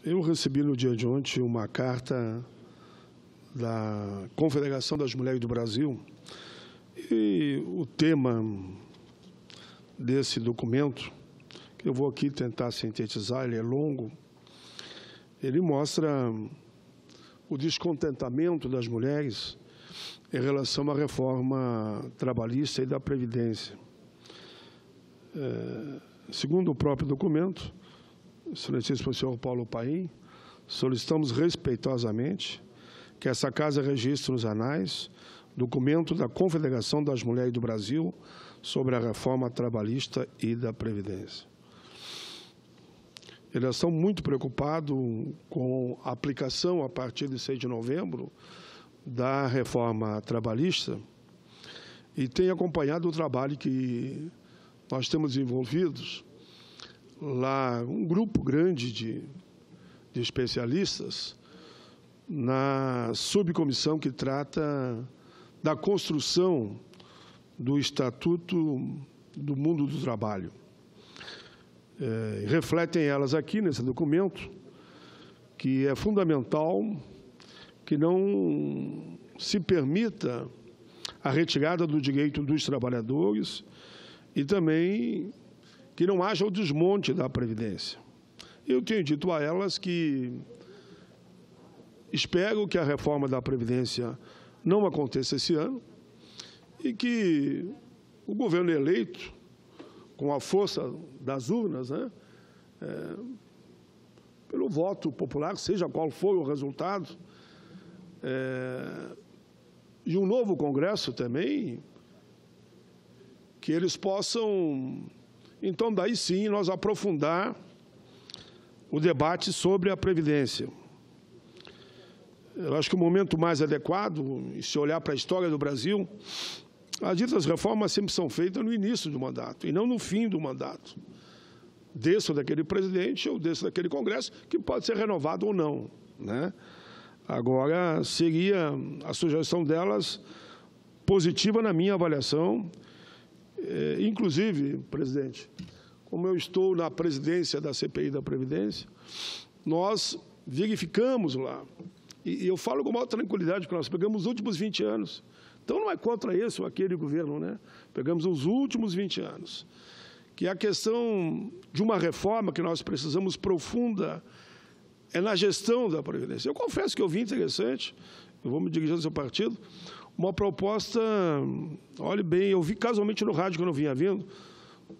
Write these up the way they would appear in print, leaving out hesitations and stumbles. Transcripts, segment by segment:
Eu recebi no dia de ontem uma carta da Confederação das Mulheres do Brasil e o tema desse documento, que eu vou aqui tentar sintetizar, ele é longo, ele mostra o descontentamento das mulheres em relação à reforma trabalhista e da Previdência. Segundo o próprio documento, excelentíssimo senhor Paulo Paim, solicitamos respeitosamente que essa Casa registre nos anais documento da Confederação das Mulheres do Brasil sobre a reforma trabalhista e da Previdência. Eles estão muito preocupados com a aplicação, a partir de 6 de novembro, da reforma trabalhista e têm acompanhado o trabalho que nós temos desenvolvidos lá, um grupo grande de especialistas na subcomissão que trata da construção do Estatuto do Mundo do Trabalho. Refletem elas aqui nesse documento que é fundamental que não se permita a retirada do direito dos trabalhadores e também que não haja o desmonte da Previdência. Eu tenho dito a elas que espero que a reforma da Previdência não aconteça esse ano e que o governo eleito, com a força das urnas, pelo voto popular, seja qual for o resultado, e um novo Congresso também, que eles possam, então, daí sim, nós aprofundar o debate sobre a Previdência. Eu acho que o momento mais adequado, e se olhar para a história do Brasil, as ditas reformas sempre são feitas no início do mandato, e não no fim do mandato, desse ou daquele presidente ou desse ou daquele Congresso, que pode ser renovado ou não, né? Agora, seria a sugestão delas positiva na minha avaliação. Inclusive, presidente, como eu estou na presidência da CPI da Previdência, nós verificamos lá, e eu falo com maior tranquilidade, porque nós pegamos os últimos 20 anos, então não é contra esse ou aquele governo, né? Pegamos os últimos 20 anos, que a questão de uma reforma que nós precisamos profunda é na gestão da Previdência. Eu confesso que eu vi interessante, eu vou me dirigir ao seu partido, uma proposta, olhe bem, eu vi casualmente no rádio que eu não vinha vendo,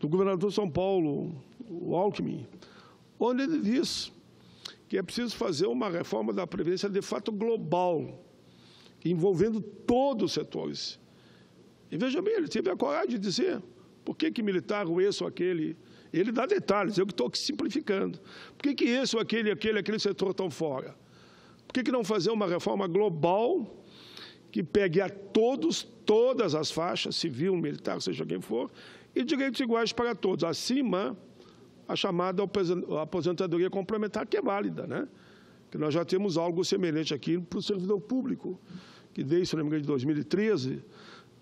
do governador de São Paulo, o Alckmin, onde ele diz que é preciso fazer uma reforma da Previdência de fato global, envolvendo todos os setores. E veja bem, ele teve a coragem de dizer por que militar ou esse ou aquele. Ele dá detalhes, eu que estou simplificando. Por que esse ou aquele setor estão fora? Por que não fazer uma reforma global que pegue a todos, todas as faixas, civil, militar, seja quem for, e direitos iguais para todos, acima a chamada aposentadoria complementar, que é válida, né? Que nós já temos algo semelhante aqui para o servidor público, que desde, se não me engano, de 2013,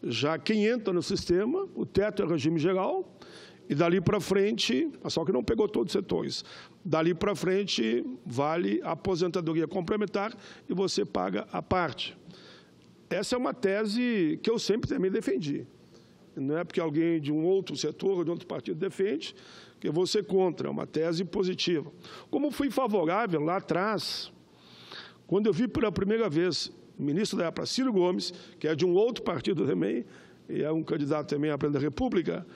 já quem entra no sistema, o teto é regime geral, e dali para frente, só que não pegou todos os setores, dali para frente vale a aposentadoria complementar e você paga a parte. Essa é uma tese que eu sempre também defendi. Não é porque alguém de um outro setor ou de outro partido defende que eu vou ser contra, é uma tese positiva. Como fui favorável lá atrás, quando eu vi pela primeira vez o ministro da época, Ciro Gomes, que é de um outro partido também, e é um candidato também à presidência da República,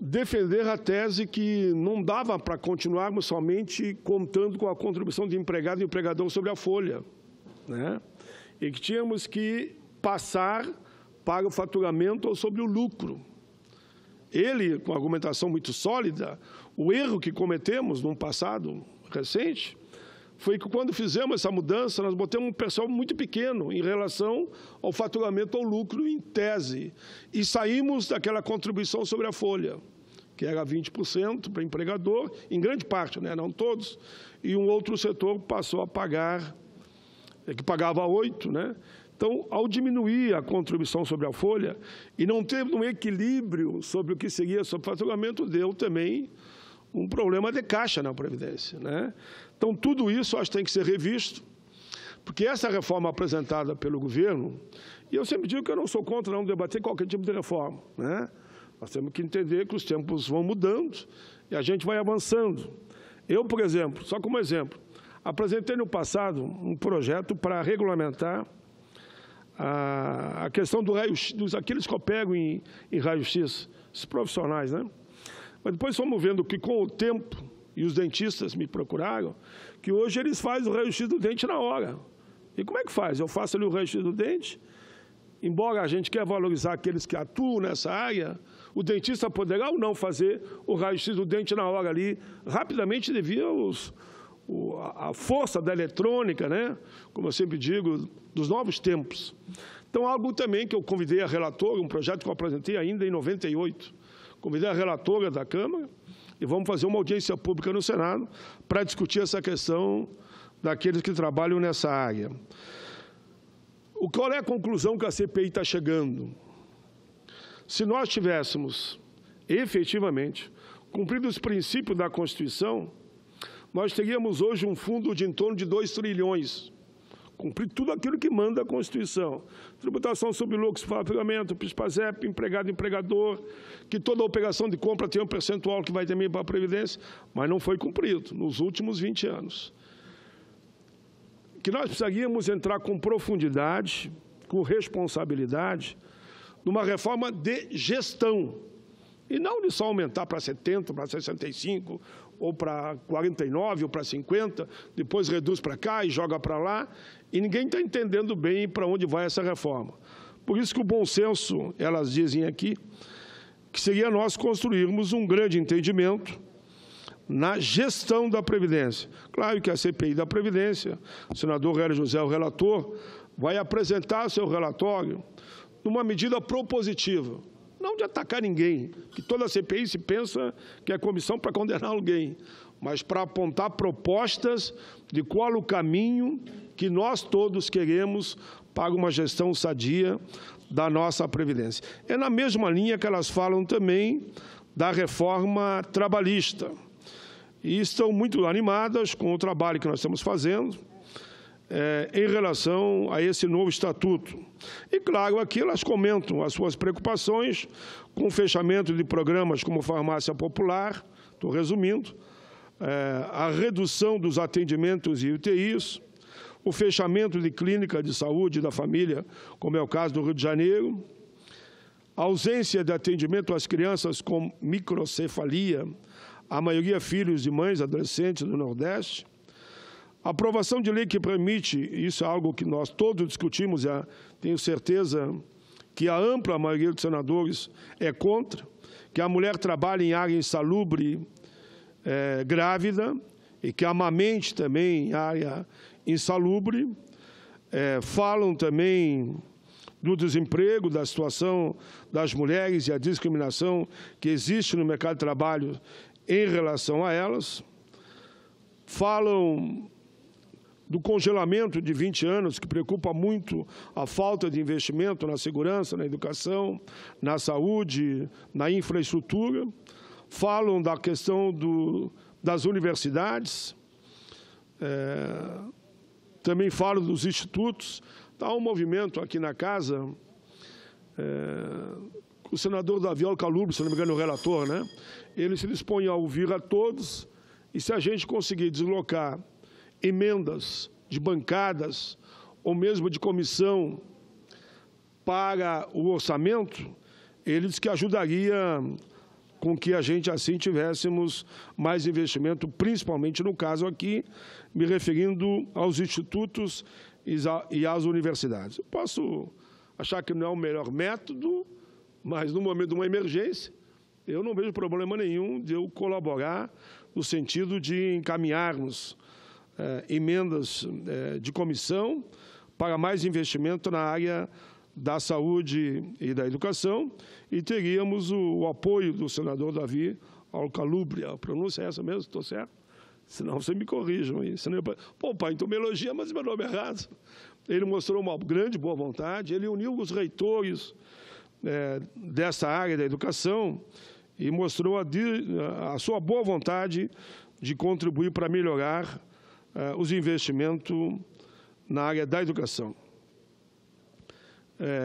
defender a tese que não dava para continuarmos somente contando com a contribuição de empregado e empregador sobre a folha, né? E que tínhamos que passar para o faturamento ou sobre o lucro. Ele, com argumentação muito sólida, o erro que cometemos num passado recente foi que, quando fizemos essa mudança, nós botamos um percentual muito pequeno em relação ao faturamento ou lucro em tese, e saímos daquela contribuição sobre a folha, que era 20% para empregador, em grande parte, né, não todos, e um outro setor passou a pagar, que pagava 8%, né? Então, ao diminuir a contribuição sobre a folha e não ter um equilíbrio sobre o que seria sobre o faturamento, deu também um problema de caixa na Previdência, né? Então, tudo isso acho que tem que ser revisto, porque essa reforma apresentada pelo governo, e eu sempre digo que eu não sou contra não debater qualquer tipo de reforma, né? Nós temos que entender que os tempos vão mudando e a gente vai avançando. Eu, por exemplo, só como exemplo, apresentei no passado um projeto para regulamentar a questão do raio-x, aqueles que operam em raio-x, os profissionais, né? Mas depois fomos vendo que, com o tempo, e os dentistas me procuraram, que hoje eles fazem o raio-x do dente na hora. E como é que faz? Eu faço ali o raio-x do dente, embora a gente quer valorizar aqueles que atuam nessa área, o dentista poderá ou não fazer o raio-x do dente na hora ali, rapidamente devido à força da eletrônica, né? Como eu sempre digo, dos novos tempos. Então, algo também que eu convidei a relatora, um projeto que eu apresentei ainda em 98, convidei a relatora da Câmara e vamos fazer uma audiência pública no Senado para discutir essa questão daqueles que trabalham nessa área. Qual é a conclusão que a CPI está chegando? Se nós tivéssemos, efetivamente, cumprido os princípios da Constituição, nós teríamos hoje um fundo de em torno de 2 trilhões, cumprir tudo aquilo que manda a Constituição. Tributação sobre lucros, faturamento, PIS/PASEP, empregado, empregador, que toda operação de compra tem um percentual que vai também para a Previdência, mas não foi cumprido nos últimos 20 anos. Que nós precisaríamos entrar com profundidade, com responsabilidade, numa reforma de gestão, e não de só aumentar para 70, para 65, ou para 49, ou para 50, depois reduz para cá e joga para lá, e ninguém está entendendo bem para onde vai essa reforma. Por isso que o bom senso, elas dizem aqui, que seria nós construirmos um grande entendimento na gestão da Previdência. Claro que a CPI da Previdência, o senador Hélio José, o relator, vai apresentar seu relatório numa medida propositiva, não de atacar ninguém, que toda CPI se pensa que é comissão para condenar alguém, mas para apontar propostas de qual o caminho que nós todos queremos para uma gestão sadia da nossa Previdência. É na mesma linha que elas falam também da reforma trabalhista. E estão muito animadas com o trabalho que nós estamos fazendo em relação a esse novo estatuto. E, claro, aqui elas comentam as suas preocupações com o fechamento de programas como Farmácia Popular, estou resumindo, a redução dos atendimentos em UTIs, o fechamento de clínica de saúde da família, como é o caso do Rio de Janeiro, a ausência de atendimento às crianças com microcefalia, a maioria filhos de mães adolescentes do Nordeste, a aprovação de lei que permite, isso é algo que nós todos discutimos, tenho certeza que a ampla maioria dos senadores é contra, que a mulher trabalhe em área insalubre, grávida, e que amamente também em área insalubre. Falam também do desemprego, da situação das mulheres e a discriminação que existe no mercado de trabalho em relação a elas. Falam do congelamento de 20 anos, que preocupa muito a falta de investimento na segurança, na educação, na saúde, na infraestrutura. Falam da questão das universidades, também falam dos institutos. Há um movimento aqui na Casa, o senador Davi Alcolumbre, se não me engano, o relator, né? Ele se dispõe a ouvir a todos, e se a gente conseguir deslocar emendas de bancadas ou mesmo de comissão para o orçamento, ele diz que ajudaria com que a gente assim tivéssemos mais investimento, principalmente no caso aqui, me referindo aos institutos e às universidades. Eu posso achar que não é o melhor método, mas no momento de uma emergência, eu não vejo problema nenhum de eu colaborar no sentido de encaminharmos emendas de comissão para mais investimento na área da saúde e da educação, e teríamos o apoio do senador Davi Alcolumbre. A pronúncia é essa mesmo? Estou certo? Senão você me corrijam aí. Senão pô, pai, então me elogia, mas meu nome é errado. Ele mostrou uma grande boa vontade, ele uniu os reitores dessa área da educação, e mostrou a sua boa vontade de contribuir para melhorar os investimentos na área da educação.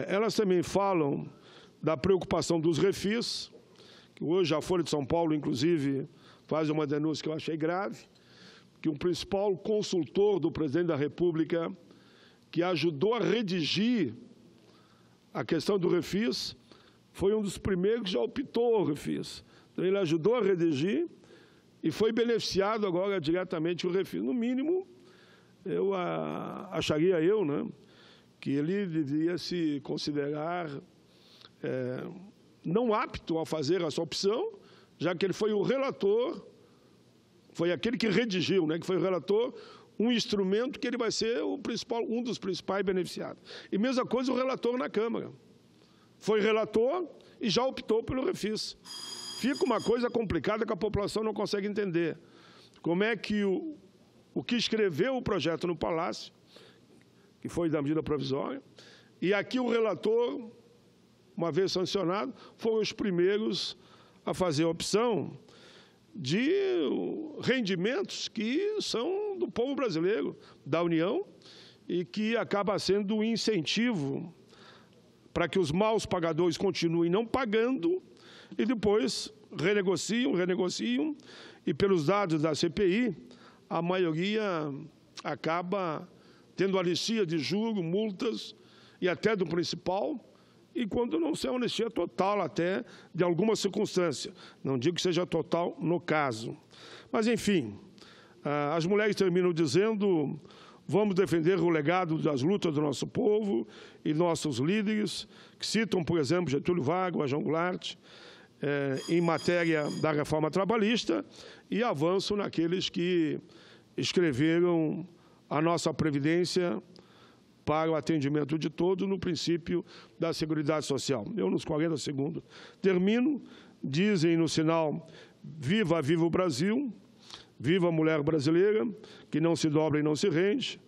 Elas também falam da preocupação dos refis, que hoje a Folha de São Paulo, inclusive, faz uma denúncia que eu achei grave, que o principal consultor do presidente da República, que ajudou a redigir a questão do refis, foi um dos primeiros que já optou o refis. Então, ele ajudou a redigir e foi beneficiado agora diretamente o refis. No mínimo, eu acharia né, que ele devia se considerar não apto a fazer essa opção, já que ele foi o relator, foi aquele que redigiu, né, que foi o relator, um instrumento que ele vai ser um dos principais beneficiados. E mesma coisa o relator na Câmara. Foi relator e já optou pelo refis. Fica uma coisa complicada que a população não consegue entender. Como é que o que escreveu o projeto no Palácio, que foi da medida provisória, e aqui o relator, uma vez sancionado, foram os primeiros a fazer a opção de rendimentos que são do povo brasileiro, da União, e que acaba sendo um incentivo para que os maus pagadores continuem não pagando e depois renegociam, e pelos dados da CPI, a maioria acaba tendo anistia de juros, multas e até do principal, e quando não se é anistia total até de alguma circunstância. Não digo que seja total no caso. Mas, enfim, as mulheres terminam dizendo: vamos defender o legado das lutas do nosso povo e nossos líderes, que citam, por exemplo, Getúlio Vargas, João Goulart, em matéria da reforma trabalhista, e avançam naqueles que escreveram a nossa Previdência para o atendimento de todos no princípio da Seguridade Social. Eu, nos 40 segundos, termino. Dizem no sinal: viva, viva o Brasil, viva a mulher brasileira, que não se dobra e não se rende.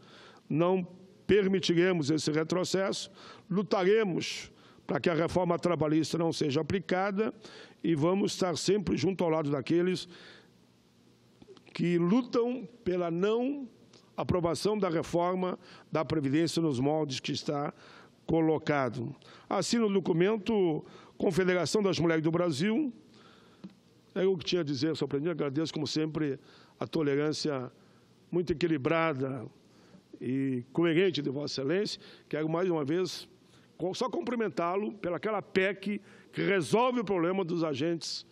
Não permitiremos esse retrocesso, lutaremos para que a reforma trabalhista não seja aplicada e vamos estar sempre junto ao lado daqueles que lutam pela não aprovação da reforma da Previdência nos moldes que está colocado. Assino o documento Confederação das Mulheres do Brasil. É o que tinha a dizer, só aprendi. Agradeço, como sempre, a tolerância muito equilibrada e coerente de Vossa Excelência. Quero, mais uma vez, só cumprimentá-lo pelaquela PEC que resolve o problema dos agentes